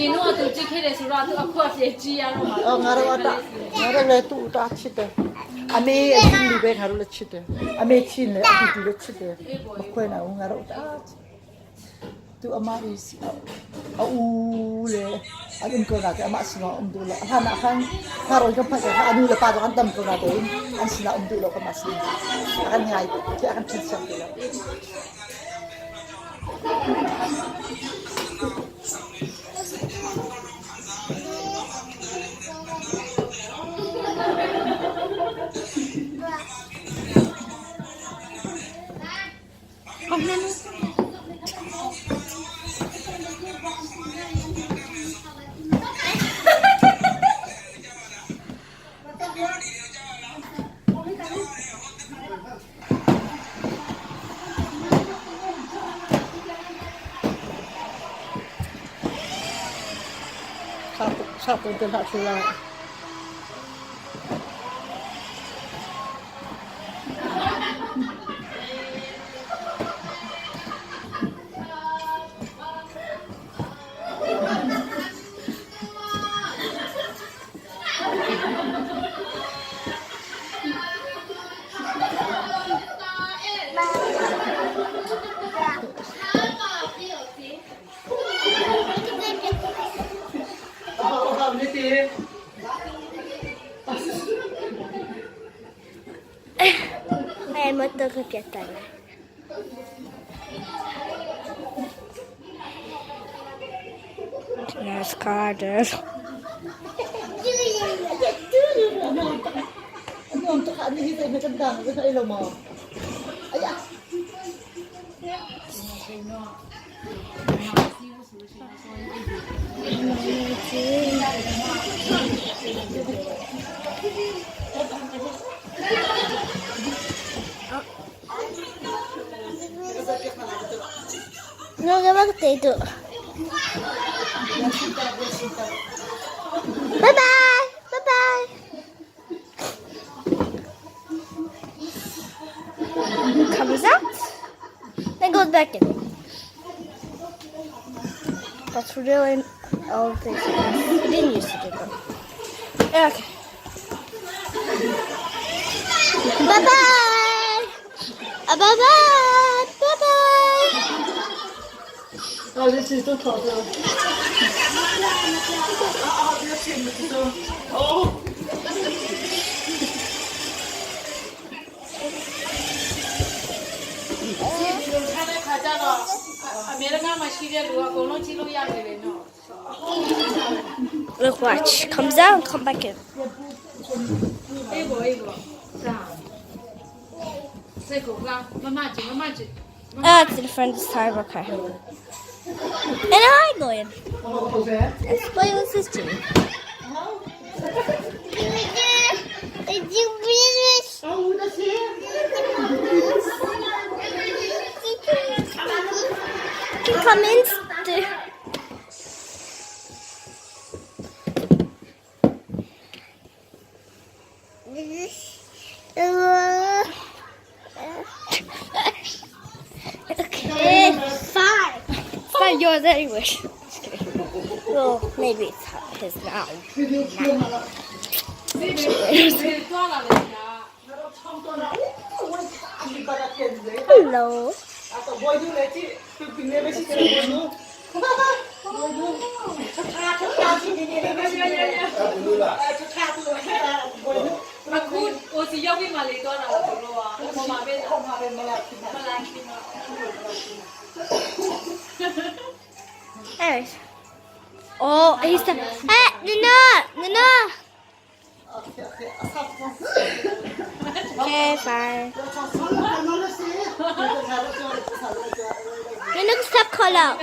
ရင်တော့သူကြည့်ခဲ့တယ်ဆိုတော့သူအခုအပြေးကြည့်ရတော့မှာငါတို့လည်းတူတာချစ်တယ်အမေအချင်းလူပဲငါတို့လည်းချစ်တယ်အမေချင်းလည်းအတူတူလည်းချစ်တယ်ခွဲနာဦးငါတို့တာသူအမကြီးအူလေအရင်ကကအမစနောဒူလာဟာနာခန်ခါရောကဖတ်တာအဒူလာပါတော့အန်တမ်ကနာတယ်အန်စနာဒူလာကမစနီအန်ငိုင်ကျန်ချစ်ချက်တယ်Satu tidak sulah. È molto piacere. Nice carders. Untuk hari ini saya tendang, saya lemah. Ayah. No, che parte tu? Bye bye! Bye bye! Comes out, then goes back in. That's really old things. We didn't used to do that. Okay. Bye bye! Bye bye! Bye bye! Oh, this is the top. Oh. Look, watch. Comes out, come back in. It's in front this time, okay. And I'm going. Let's play with this too. Can come in. Okay, fine. It's not yours anyway. Just kidding. Well, maybe it's his now. Hello. Anyways. Oh, he's the. Hey, Nana! Nana! Okay, fine. Nana, stop call out.